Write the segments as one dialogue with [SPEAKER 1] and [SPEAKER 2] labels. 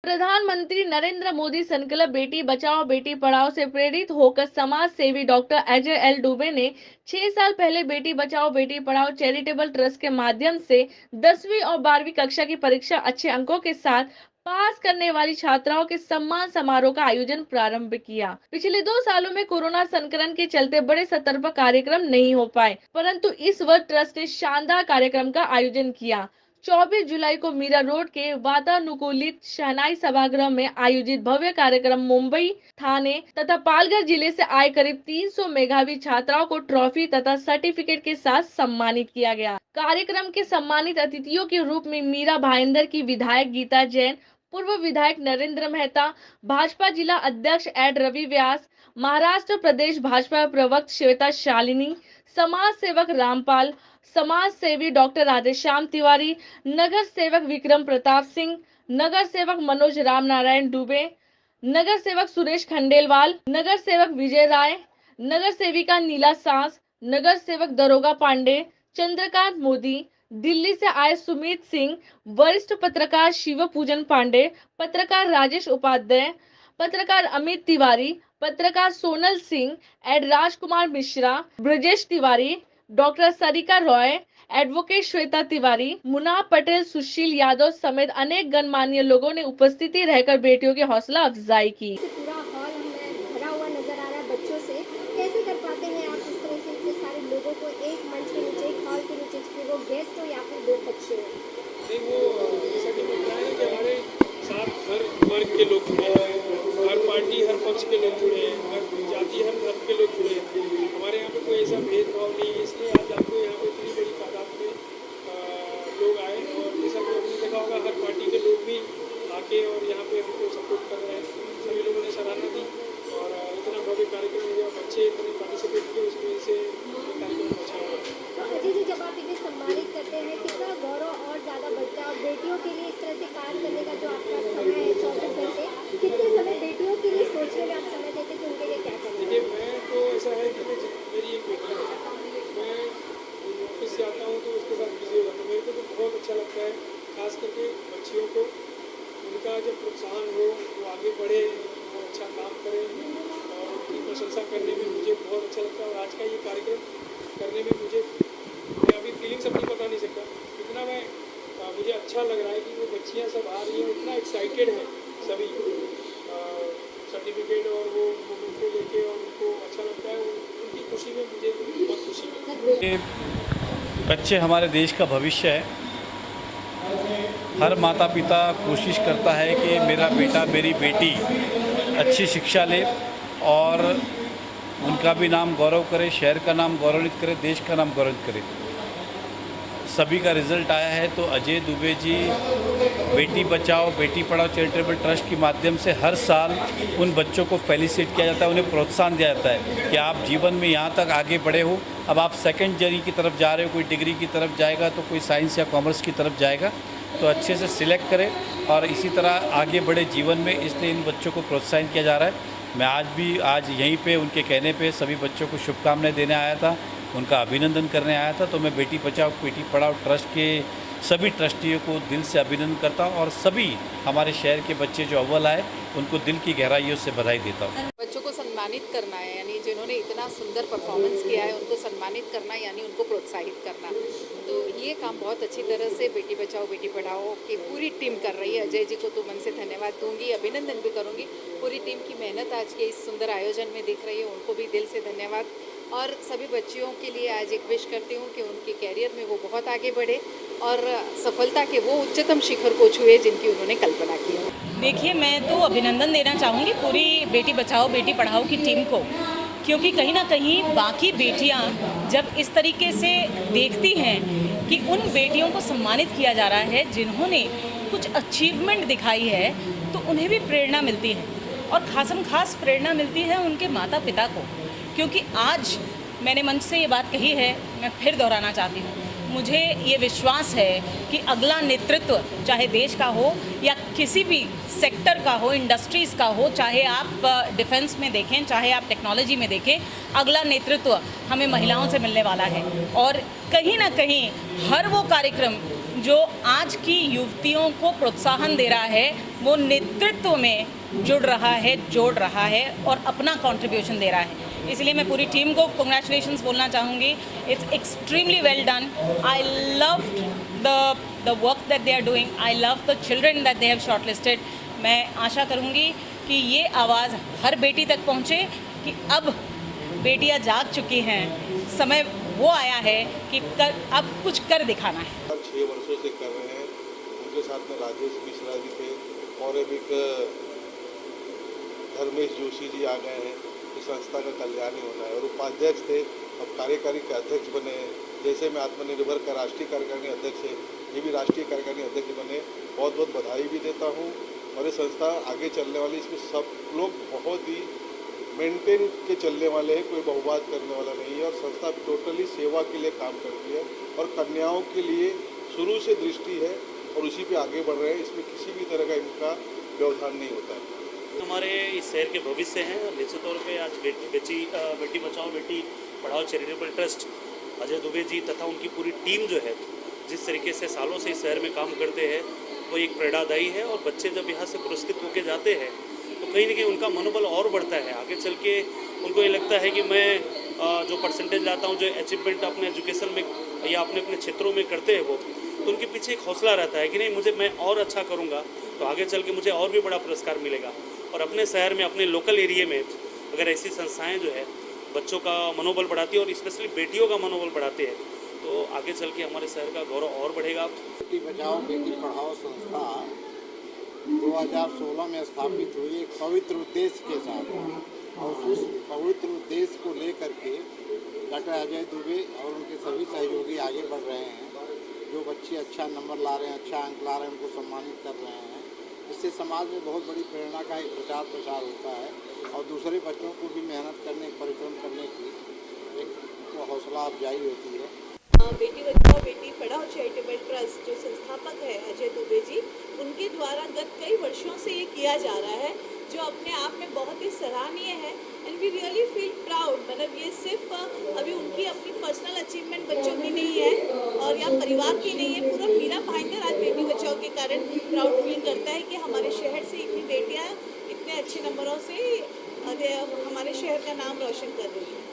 [SPEAKER 1] प्रधानमंत्री नरेंद्र मोदी संकल्प बेटी बचाओ बेटी पढ़ाओ से प्रेरित होकर समाज सेवी डॉक्टर अजय एल दुबे ने 6 साल पहले बेटी बचाओ बेटी पढ़ाओ चैरिटेबल ट्रस्ट के माध्यम से 10वीं और 12वीं कक्षा की परीक्षा अच्छे अंकों के साथ पास करने वाली छात्राओं के सम्मान समारोह का आयोजन प्रारंभ किया। पिछले 2 सालों में कोरोना संक्रमण के चलते बड़े स्तर पर कार्यक्रम नहीं हो पाए, परंतु इस वर्ष ट्रस्ट ने शानदार कार्यक्रम का आयोजन किया। 24 जुलाई को मीरा रोड के वातानुकूलित शहनाई सभागृह में आयोजित भव्य कार्यक्रम मुंबई, थाने तथा पालघर जिले से आए करीब 300 मेधावी छात्राओं को ट्रॉफी तथा सर्टिफिकेट के साथ सम्मानित किया गया। कार्यक्रम के सम्मानित अतिथियों के रूप में मीरा भाईंदर की विधायक गीता जैन, पूर्व विधायक नरेंद्र मेहता, भाजपा जिला अध्यक्ष एड रवि व्यास, महाराष्ट्र प्रदेश भाजपा प्रवक्ता श्वेता शालिनी, समाज सेवक रामपाल, समाज सेवी डॉक्टर राधेश्याम तिवारी, नगर सेवक विक्रम प्रताप सिंह, नगर सेवक मनोज राम नारायण दुबे, नगर सेवक सुरेश खंडेलवाल, नगर सेवक विजय राय, नगर सेविका नीला सांस, नगर सेवक दरोगा पांडे, चंद्रकांत मोदी, दिल्ली से आए सुमित सिंह, वरिष्ठ पत्रकार शिव पूजन पांडे, पत्रकार राजेश उपाध्याय, पत्रकार अमित तिवारी, पत्रकार सोनल सिंह, एड राजकुमार मिश्रा, ब्रजेश तिवारी, डॉक्टर सरिका रॉय, एडवोकेट श्वेता तिवारी, मुन्ना पटेल, सुशील यादव समेत अनेक गणमान्य लोगों ने उपस्थिति रहकर बेटियों की हौसला अफजाई की।
[SPEAKER 2] पूरा हॉल हमें भरा हुआ नजर आ रहा है बच्चों से। कैसे कर पाते हैं आप इस तरह से इतने सारे लोगों को एक मंच के नीचे, एक हॉल के नीचे, फिर वो गेस्ट हो या फिर 2 बच्चे हो?
[SPEAKER 3] नहीं, वो जैसा कि मैं बताया कि हमारे साथ हर वर्ग के लोग जुड़े हैं, हर पार्टी हर पक्ष के लोग जुड़े हैं, हर जाति हर धर्म के लोग जुड़े हैं। हमारे यहाँ पे कोई ऐसा भेदभाव नहीं है, इसलिए आज आपको यहाँ पे इतनी बड़ी तादाद में लोग आए। और जैसा कि आपने देखा होगा हर पार्टी के लोग भी आके और यहाँ पे हमको सपोर्ट कर रहे हैं। सभी लोगों ने सराहना दी और इतना भव्य कार्यक्रम हो गया, बच्चे इतने पार्टिसिपेट किए, उसकी वजह से कार्यक्रम अच्छा हुआ।
[SPEAKER 2] अजय जी, जब आप इन्हें सम्मानित करते हैं कितना गौरव और ज़्यादा बढ़ता है। और बेटियों के लिए इस तरह से कार्य करने का जो आपका समय है 24 घंटे, कितने समय बेटियों के लिए सोचने में आप समय देते कि उनके लिए क्या करना है?
[SPEAKER 3] देखिए, मैं तो ऐसा है कि मेरी एक बेटी है, मैं ऑफिस से आता हूँ तो उसके साथ बिजी हो जाता हूँ। मेरे को तो बहुत अच्छा लगता है, खास करके बच्चियों को उनका जब प्रोत्साहन हो, वो आगे बढ़े, वो अच्छा काम करें और उनकी प्रशंसा करने में मुझे बहुत अच्छा लगता है। और आज का ये कार्यक्रम करने में मैं अभी फीलिंग्स अपनी बता नहीं सकता, इतना मुझे अच्छा लग रहा है कि वो बच्चियाँ सब आ रही हैं, इतना एक्साइटेड हैं सभी सर्टिफिकेट और वो मोमेंट को लेके, और उनको अच्छा लगता है। उनकी खुशी में मुझे बहुत खुशी है।
[SPEAKER 4] बच्चे हमारे देश का भविष्य है। हर माता पिता कोशिश करता है कि मेरा बेटा मेरी बेटी अच्छी शिक्षा ले और उनका भी नाम गौरव करे, शहर का नाम गौरवित करे, देश का नाम गौरवित करे। सभी का रिज़ल्ट आया है तो अजय दुबे जी बेटी बचाओ बेटी पढ़ाओ चैरिटेबल ट्रस्ट के माध्यम से हर साल उन बच्चों को फेलिसिट किया जाता है, उन्हें प्रोत्साहन दिया जाता है कि आप जीवन में यहाँ तक आगे बढ़े हो, अब आप सेकंड जर्नी की तरफ जा रहे हो, कोई डिग्री की तरफ जाएगा तो कोई साइंस या कॉमर्स की तरफ जाएगा, तो अच्छे से सिलेक्ट करें और इसी तरह आगे बढ़े जीवन में। इसलिए इन बच्चों को प्रोत्साहन किया जा रहा है। मैं आज यहीं पे उनके कहने पे सभी बच्चों को शुभकामनाएं देने आया था, उनका अभिनंदन करने आया था। तो मैं बेटी बचाओ बेटी पढ़ाओ ट्रस्ट के सभी ट्रस्टियों को दिल से अभिनंदन करता हूँ और सभी हमारे शहर के बच्चे जो अव्वल आए उनको दिल की गहराइयों से बधाई देता हूँ।
[SPEAKER 5] बच्चों को सम्मानित करना है, यानी जिन्होंने इतना सुंदर परफॉर्मेंस किया है उनको सम्मानित करना, यानी उनको प्रोत्साहित करना। तो ये काम बहुत अच्छी तरह से बेटी बचाओ बेटी पढ़ाओ की पूरी टीम कर रही है। अजय जी को तो मन से धन्यवाद दूंगी, अभिनंदन भी करूंगी। पूरी टीम की मेहनत आज के इस सुंदर आयोजन में दिख रही है, उनको भी दिल से धन्यवाद। और सभी बच्चियों के लिए आज एक विश करती हूँ कि उनके कैरियर में वो बहुत आगे बढ़े और सफलता के वो उच्चतम शिखर को छुए जिनकी उन्होंने कल्पना की है।
[SPEAKER 6] देखिए, मैं तो अभिनंदन देना चाहूँगी पूरी बेटी बचाओ बेटी पढ़ाओ की टीम को, क्योंकि कहीं ना कहीं बाकी बेटियां जब इस तरीके से देखती हैं कि उन बेटियों को सम्मानित किया जा रहा है जिन्होंने कुछ अचीवमेंट दिखाई है, तो उन्हें भी प्रेरणा मिलती है और खास प्रेरणा मिलती है उनके माता पिता को। क्योंकि आज मैंने मंच से ये बात कही है, मैं फिर दोहराना चाहती हूँ, मुझे ये विश्वास है कि अगला नेतृत्व चाहे देश का हो या किसी भी सेक्टर का हो, इंडस्ट्रीज़ का हो, चाहे आप डिफेंस में देखें, चाहे आप टेक्नोलॉजी में देखें, अगला नेतृत्व हमें महिलाओं से मिलने वाला है। और कहीं ना कहीं हर वो कार्यक्रम जो आज की युवतियों को प्रोत्साहन दे रहा है, वो नेतृत्व में जुड़ रहा है, जोड़ रहा है और अपना कंट्रीब्यूशन दे रहा है। इसलिए मैं पूरी टीम को कांग्रेचुलेशंस बोलना चाहूँगी। It's extremely well done. I loved the work that they are doing. I love the children that they have shortlisted. मैं आशा करूँगी कि ये आवाज़ हर बेटी तक पहुँचे कि अब बेटियां जाग चुकी हैं, समय वो आया है कि अब कुछ कर दिखाना है।
[SPEAKER 7] 6 वर्षों से कर रहे हैं। उनके साथ में राजेश मिश्रा जी थे और एक धर्मेश जोशी जी आ गए हैं। इस संस्था का कल्याण ही होना है और उपाध्यक्ष थे, अब कार्यकारी के अध्यक्ष बने हैं। जैसे मैं आत्मनिर्भर का राष्ट्रीय कार्यकारिणी अध्यक्ष है, ये भी राष्ट्रीय कार्यकारिणी अध्यक्ष बने। बहुत बहुत बधाई भी देता हूँ और ये संस्था आगे चलने वाली, इसमें सब लोग बहुत ही मेंटेन के चलने वाले हैं, कोई बहुबात करने वाला नहीं है और संस्था टोटली सेवा के लिए काम करती है और कन्याओं के लिए शुरू से दृष्टि है और उसी पे आगे बढ़ रहे हैं। इसमें किसी भी तरह का इनका व्यवधान नहीं होता है।
[SPEAKER 8] हमारे इस शहर के भविष्य हैं। निश्चित तौर पे आज बेटी बचाओ बेटी पढ़ाओ चैरिटेबल ट्रस्ट अजय दुबे जी तथा उनकी पूरी टीम जो है, जिस तरीके से सालों से इस शहर में काम करते हैं, वो एक प्रेरणादायी है। और बच्चे जब यहाँ से पुरस्कृत होकर जाते हैं तो कहीं ना कहीं उनका मनोबल और बढ़ता है। आगे चल के उनको ये लगता है कि मैं जो परसेंटेज लाता हूँ, जो अचीवमेंट अपने एजुकेशन में या अपने अपने क्षेत्रों में करते हैं वो, तो उनके पीछे एक हौसला रहता है कि नहीं, मैं और अच्छा करूँगा तो आगे चल के मुझे और भी बड़ा पुरस्कार मिलेगा। और अपने शहर में, अपने लोकल एरिया में अगर ऐसी संस्थाएँ जो है बच्चों का मनोबल बढ़ाती है और स्पेशली बेटियों का मनोबल बढ़ाते हैं, तो आगे चल के हमारे शहर का गौरव और बढ़ेगा।
[SPEAKER 9] बेटी बचाओ बेटी पढ़ाओ संस्था 2016 में स्थापित हुई एक पवित्र उद्देश्य के साथ और उस पवित्र उद्देश्य को लेकर के डॉक्टर अजय दुबे और उनके सभी सहयोगी आगे बढ़ रहे हैं। जो बच्चे अच्छा नंबर ला रहे हैं, अच्छा अंक ला रहे हैं, उनको सम्मानित कर रहे हैं। इससे समाज में बहुत बड़ी प्रेरणा का एक प्रचार प्रसार होता है और दूसरे बच्चों को भी मेहनत करने, परिश्रम करने की एक हौसला अफजाई होती है।
[SPEAKER 10] बेटी बचाओ बेटी पढ़ाओ चैरिटेबल ट्रस्ट जो संस्थापक है अजय दुबे जी, उनके द्वारा गत कई वर्षों से ये किया जा रहा है, जो अपने आप में बहुत ही सराहनीय है। And we really feel proud. मतलब ये सिर्फ अभी उनकी अपनी पर्सनल अचीवमेंट बच्चों की नहीं है और या परिवार की नहीं है, पूरा मेरा भाईंदर आज बेटी बचाओ के कारण प्राउड फील करता है कि हमारे शहर से इतनी बेटियाँ इतने अच्छे नंबरों से हमारे शहर का नाम रोशन कर रही है।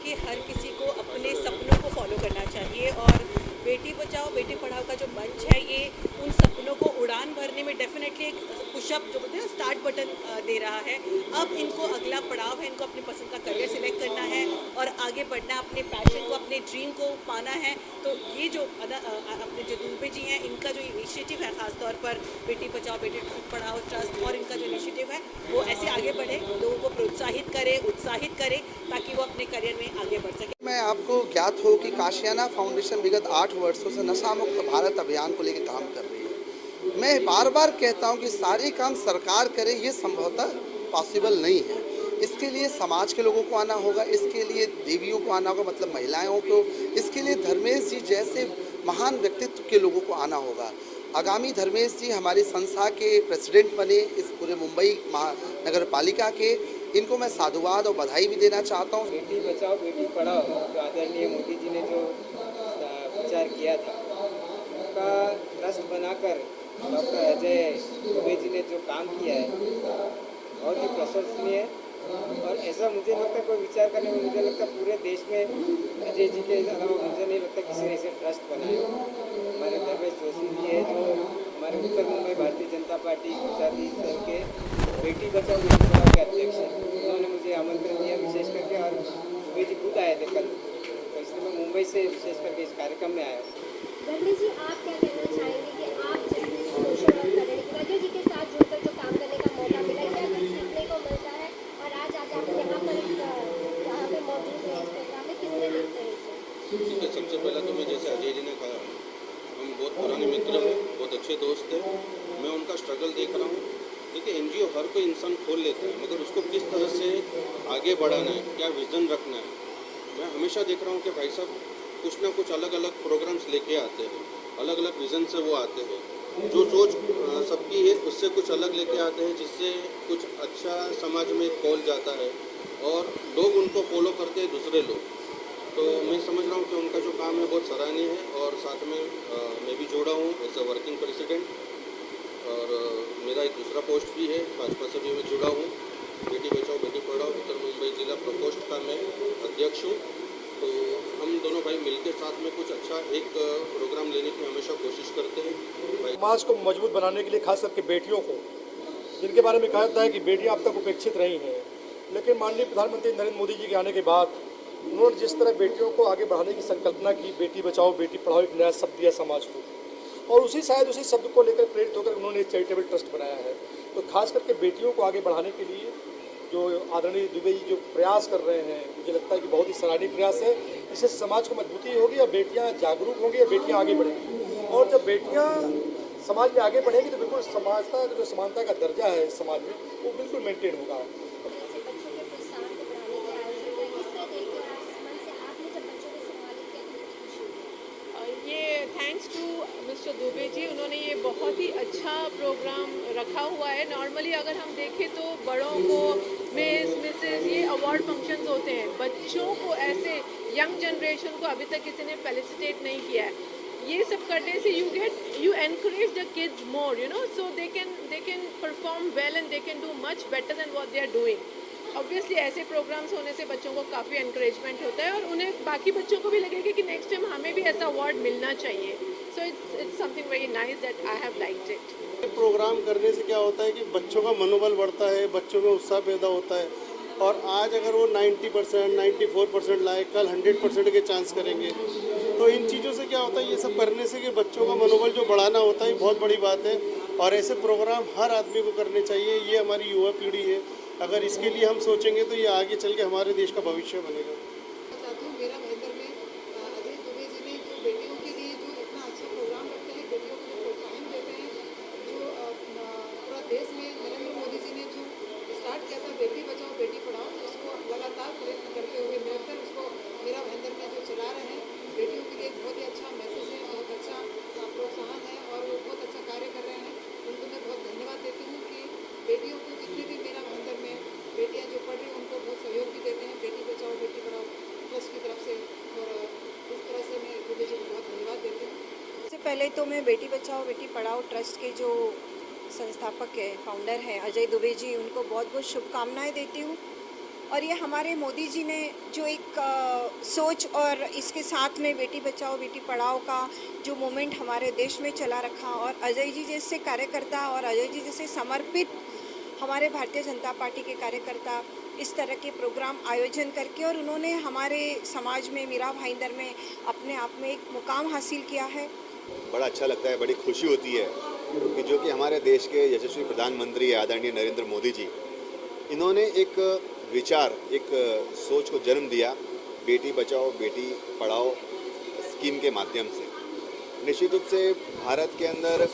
[SPEAKER 10] कि हर किसी को अपने सपनों को फॉलो करना चाहिए और बेटी बचाओ बेटी पढ़ाओ का जो मंच है, ये उन सपनों को उड़ान भरने में डेफिनेटली एक पुशअप जो बोलते हैं स्टार्ट बटन दे रहा है। अब इनको अगला पड़ाव है, इनको अपनी पसंद का करियर सिलेक्ट करना है और आगे बढ़ना, अपने पैशन को, अपने ड्रीम को पाना है। तो ये जो अपने जो दुबे जी हैं, इनका जो इनिशिएटिव है, ख़ासतौर पर बेटी बचाओ बेटी पढ़ाओ ट्रस्ट और इनका जो इनिशिएटिव है वो ऐसे आगे बढ़े, लोगों को प्रोत्साहित करे, उत्साहित करे, ताकि वो अपने करियर में आगे बढ़ सके।
[SPEAKER 11] मैं आपको ज्ञात हो कि काशियाना फाउंडेशन विगत 8 वर्षों से नशा मुक्त भारत अभियान को लेकर काम कर रही है। मैं बार बार कहता हूं कि सारे काम सरकार करे, ये संभवतः पॉसिबल नहीं है। इसके लिए समाज के लोगों को आना होगा, इसके लिए देवियों को आना होगा, मतलब महिलाओं को, इसके लिए धर्मेश जी जैसे महान व्यक्तित्व के लोगों को आना होगा। आगामी धर्मेश जी हमारी संस्था के प्रेसिडेंट बने, इस पूरे मुंबई महानगर पालिका के। इनको मैं साधुवाद और बधाई भी देना चाहता हूँ।
[SPEAKER 12] बेटी बचाओ बेटी पढ़ाओ जो आदरणीय मोदी जी ने जो प्रचार किया था, उनका ट्रस्ट बनाकर डॉक्टर अजय दुबे जी ने जो काम किया है बहुत ही प्रशंसनीय है। और ऐसा मुझे लगता है, कोई विचार करने में मुझे लगता है पूरे देश में अजय जी के अलावा मुझे नहीं लगता किसी ने ऐसे ट्रस्ट बनाया। हमारे धर्मेश जोशी जी है जो हमारे उत्तर मुंबई भारतीय जनता पार्टी गुजराती सेल के बेटी बचाओ बेटी पढ़ाओ के अध्यक्ष हैं। उन्होंने मुझे आमंत्रण दिया विशेष करके और दुबे जी खुद आए थे कल, तो इसलिए मैं मुंबई से विशेष करके इस कार्यक्रम में आया।
[SPEAKER 2] धर्मेश जी, आप क्या कहना चाहेंगे कि आप जिस सोशल वर्क कर रहे हैं, अजय जी के साथ जुड़कर जो काम करने का मौका मिला, क्या कुछ सीखने को मिलता है और आज आप यहाँ पे मौजूद हैं इस प्रोग्राम में, किसने देखते हैं इसे?
[SPEAKER 7] ठीक है, सबसे पहला तो मैं जैसे अजय जी ने कहा, हम बहुत पुराने मित्र हैं, बहुत अच्छे दोस्त हैं। मैं उनका स्ट्रगल देख रहा हूँ। देखिए, एनजीओ हर कोई इंसान खोल लेता है, मगर उसको किस तरह से आगे बढ़ाना है, क्या विज़न रखना है। मैं हमेशा देख रहा हूँ कि भाई साहब कुछ ना कुछ अलग अलग प्रोग्राम्स लेके आते हैं, अलग अलग विज़न से वो आते हैं। जो सोच सबकी है उससे कुछ अलग लेके आते हैं, जिससे कुछ अच्छा समाज में खोल जाता है और लोग उनको फॉलो करते हैं, दूसरे लोग। तो मैं समझ रहा हूँ कि उनका जो काम है बहुत सराहनीय है, और साथ में मैं भी जोड़ा हूँ एज अ वर्किंग प्रेसिडेंट, और मेरा एक दूसरा पोस्ट भी है, भाजपा से भी मैं जुड़ा हूँ। बेटी बचाओ बेटी पढ़ाओ उत्तर मुंबई जिला प्रकोष्ठ का मैं अध्यक्ष हूँ। तो हम दोनों भाई मिलकर साथ में कुछ अच्छा एक प्रोग्राम लेने की हमेशा कोशिश करते हैं।
[SPEAKER 13] समाज को मजबूत बनाने के लिए खास करके बेटियों को, जिनके बारे में कहा जाता है कि बेटियां अब तक उपेक्षित रही हैं, लेकिन माननीय प्रधानमंत्री नरेंद्र मोदी जी के आने के बाद उन्होंने जिस तरह बेटियों को आगे बढ़ाने की संकल्पना की, बेटी बचाओ बेटी पढ़ाओ एक नया शब्द दिया समाज को, और उसी शब्द को लेकर प्रेरित होकर उन्होंने एक चैरिटेबल ट्रस्ट बनाया है। तो खास करके बेटियों को आगे बढ़ाने के लिए जो आदरणीय दुबे जी जो प्रयास कर रहे हैं, मुझे लगता है कि बहुत ही सराहनीय प्रयास है। इससे समाज को मजबूती होगी और बेटियां जागरूक होंगी और बेटियां आगे बढ़ेंगी, और जब बेटियां समाज में आगे बढ़ेंगी तो बिल्कुल समाज का जो समानता का दर्जा है समाज में वो बिल्कुल मेंटेन होगा।
[SPEAKER 2] जैसे बच्चों के प्रोत्साहन को बढ़ाने के आयोजन हुए, किस तरह देखते हैं आप इस मन से आपने जब बच्चों को संभालित किया तो कितनी खुशी हुई?
[SPEAKER 10] ये thanks to mister Dubey ji, उन्होंने ये बहुत ही अच्छा प्रोग्राम रखा हुआ है। नॉर्मली अगर हम देखें तो बड़ों को मिस मिसेस ये अवार्ड फंक्शंस होते हैं, बच्चों को ऐसे यंग जनरेशन को अभी तक किसी ने फेलिसिटेट नहीं किया है। ये सब करने से you encourage the kids more, you know, so they can perform well and they can do much better than what they are doing. Obviously ऐसे प्रोग्राम्स होने से बच्चों को काफ़ी एनकरेजमेंट होता है, और उन्हें बाकी बच्चों को भी लगेगा कि नेक्स्ट टाइम हमें भी ऐसा अवार्ड मिलना चाहिए। So it's something very nice that I have liked it.
[SPEAKER 7] Programme करने से क्या होता है कि बच्चों का मनोबल बढ़ता है, बच्चों में उत्साह पैदा होता है, और आज अगर वो 90%, 94% लाए, कल 100% के चांस करेंगे। तो इन चीज़ों से क्या होता है, ये सब करने से कि बच्चों का मनोबल जो बढ़ाना होता है बहुत बड़ी बात है, और ऐसे प्रोग्राम हर आदमी को करने चाहिए। ये हमारी युवा पीढ़ी है, अगर इसके लिए हम सोचेंगे तो ये आगे चल के हमारे देश का भविष्य बनेगा।
[SPEAKER 5] चाहती हूँ मेरा महेंद्र में अजय दुबे जी ने जो बेटियों के लिए जो इतना अच्छा प्रोग्राम रखते हैं, बेटियों को जो प्रोत्साहन देते हैं, जो पूरा देश में नरेंद्र मोदी जी ने जो स्टार्ट किया था बेटी बचाओ बेटी पढ़ाओ, उसको लगातार प्रयत्न करते हुए निरंतर उसको मेरा महेंद्र में जो चला रहे हैं, बेटियों के लिए बहुत ही अच्छा मैसेज है, बहुत अच्छा प्रोत्साहन है, और वो बहुत अच्छा कार्य कर रहे हैं। उनको मैं बहुत धन्यवाद देती हूँ कि बेटियों को जितने भी मेरा महेंद्र में बेटियां जो पढ़ रही हैं उनको बहुत सहयोग भी देते हैं बेटी बचाओ बेटी पढ़ाओ ट्रस्ट की तरफ से, और इस तरह से मैं दुबे जी को बहुत धन्यवाद देती हूँ।
[SPEAKER 14] सबसे पहले तो मैं बेटी बचाओ बेटी पढ़ाओ ट्रस्ट के जो संस्थापक है, फाउंडर हैं अजय दुबे जी, उनको बहुत बहुत शुभकामनाएं देती हूँ। और ये हमारे मोदी जी ने जो एक सोच और इसके साथ में बेटी बचाओ बेटी पढ़ाओ का जो मूवमेंट हमारे देश में चला रखा, और अजय जी जैसे कार्यकर्ता और अजय जी जैसे समर्पित हमारे भारतीय जनता पार्टी के कार्यकर्ता इस तरह के प्रोग्राम आयोजन करके, और उन्होंने हमारे समाज में मीरा भाईंदर में अपने आप में एक मुकाम हासिल किया है।
[SPEAKER 15] बड़ा अच्छा लगता है, बड़ी खुशी होती है कि जो कि हमारे देश के यशस्वी प्रधानमंत्री आदरणीय नरेंद्र मोदी जी, इन्होंने एक विचार, एक सोच को जन्म दिया बेटी बचाओ बेटी पढ़ाओ स्कीम के माध्यम से। निश्चित रूप से भारत के अंदर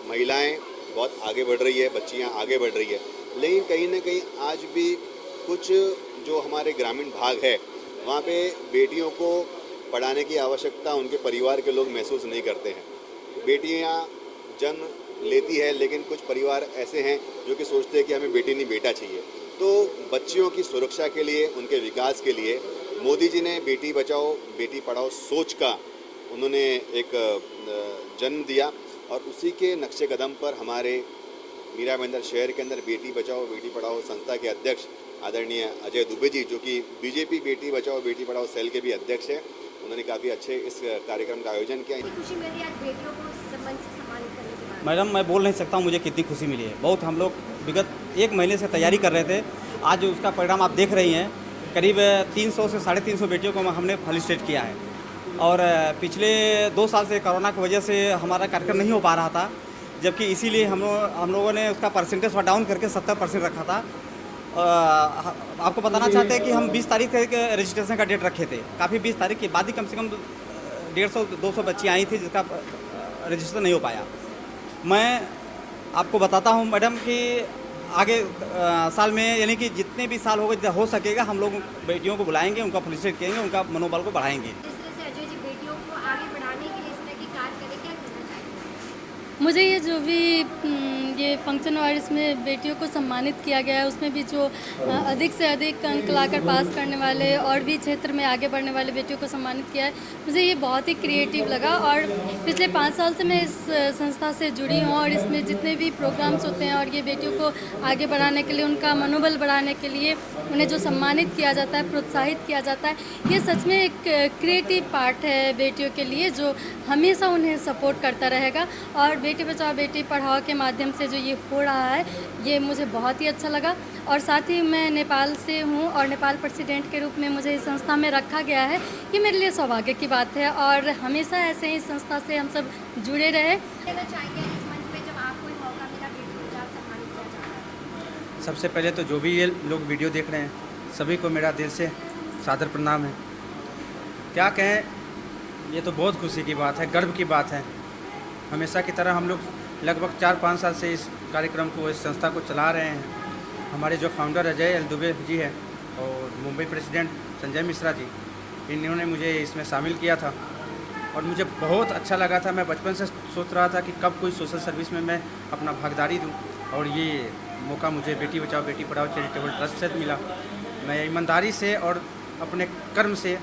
[SPEAKER 15] महिलाएं बहुत आगे बढ़ रही है, बच्चियां आगे बढ़ रही है, लेकिन कहीं ना कहीं आज भी कुछ जो हमारे ग्रामीण भाग है वहाँ पे बेटियों को पढ़ाने की आवश्यकता उनके परिवार के लोग महसूस नहीं करते हैं। बेटियां जन्म लेती है, लेकिन कुछ परिवार ऐसे हैं जो कि सोचते हैं कि हमें बेटी नहीं बेटा चाहिए। तो बच्चियों की सुरक्षा के लिए, उनके विकास के लिए मोदी जी ने बेटी बचाओ बेटी पढ़ाओ सोच का उन्होंने एक जन्म दिया, और उसी के नक्शे कदम पर हमारे मीरा भाईंदर शहर के अंदर बेटी बचाओ बेटी पढ़ाओ संस्था के अध्यक्ष आदरणीय अजय दुबे जी, जो कि बीजेपी बेटी बचाओ बेटी पढ़ाओ सेल के भी अध्यक्ष हैं, उन्होंने काफ़ी अच्छे इस कार्यक्रम का आयोजन किया।
[SPEAKER 2] खुशी मिली आज बेटियों को सम्मान से सम्मानित करने के बाद?
[SPEAKER 12] मैडम मैं बोल नहीं सकता हूँ मुझे कितनी खुशी मिली है। बहुत हम लोग विगत 1 महीने से तैयारी कर रहे थे। आज उसका परिणाम आप देख रही हैं, करीब 300 से 350 बेटियों को हमने फेलिसिटेट किया है। और पिछले 2 साल से कोरोना की वजह से हमारा कार्यक्रम नहीं हो पा रहा था, जबकि इसीलिए हम लोगों ने उसका परसेंटेज डाउन करके 70% रखा था। आपको बताना चाहते हैं कि हम 20 तारीख के रजिस्ट्रेशन का डेट रखे थे, काफ़ी 20 तारीख के बाद ही कम से कम 150-200 बच्चियाँ आई थी जिसका रजिस्ट्रेशन नहीं हो पाया। मैं आपको बताता हूँ मैडम कि आगे साल में यानी कि जितने भी साल हो सकेगा हम लोग बेटियों को बुलाएंगे, उनका फेलिसिटेट करेंगे, उनका मनोबल को बढ़ाएंगे।
[SPEAKER 2] बेटियों को आगे बढ़ाने के लिए इस तरह की कार्य करें, क्या करना चाहिए?
[SPEAKER 16] मुझे ये जो भी ये फंक्शन और इसमें बेटियों को सम्मानित किया गया है, उसमें भी जो अधिक से अधिक अंक लाकर पास करने वाले और भी क्षेत्र में आगे बढ़ने वाले बेटियों को सम्मानित किया है, मुझे ये बहुत ही क्रिएटिव लगा। और पिछले 5 साल से मैं इस संस्था से जुड़ी हूँ और इसमें जितने भी प्रोग्राम्स होते हैं और ये बेटियों को आगे बढ़ाने के लिए, उनका मनोबल बढ़ाने के लिए उन्हें जो सम्मानित किया जाता है, प्रोत्साहित किया जाता है, ये सच में एक क्रिएटिव पार्ट है बेटियों के लिए जो हमेशा उन्हें सपोर्ट करता रहेगा। और बेटी बचाओ बेटी पढ़ाओ के माध्यम से जो ये हो रहा है, ये मुझे बहुत ही अच्छा लगा। और साथ ही मैं नेपाल से हूँ और नेपाल प्रेसिडेंट के रूप में मुझे इस संस्था में रखा गया है, ये मेरे लिए सौभाग्य की बात है और हमेशा ऐसे ही इस संस्था से हम सब जुड़े रहे।
[SPEAKER 12] सबसे पहले तो जो भी ये लोग वीडियो देख रहे हैं सभी को मेरा दिल से सादर प्रणाम है। क्या कहें, ये तो बहुत खुशी की बात है, गर्व की बात है। हमेशा की तरह हम लोग लगभग 4-5 साल से इस कार्यक्रम को, इस संस्था को चला रहे हैं। हमारे जो फाउंडर अजय एल दुबे जी हैं और मुंबई प्रेसिडेंट संजय मिश्रा जी, इन्होंने मुझे इसमें शामिल किया था और मुझे बहुत अच्छा लगा था। मैं बचपन से सोच रहा था कि कब कोई सोशल सर्विस में मैं अपना भागीदारी दूं और ये मौका मुझे बेटी बचाओ बेटी पढ़ाओ चैरिटेबल ट्रस्ट से मिला। मैं ईमानदारी से और अपने कर्म से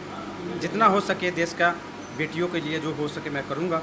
[SPEAKER 12] जितना हो सके देश का बेटियों के लिए जो हो सके मैं करूँगा।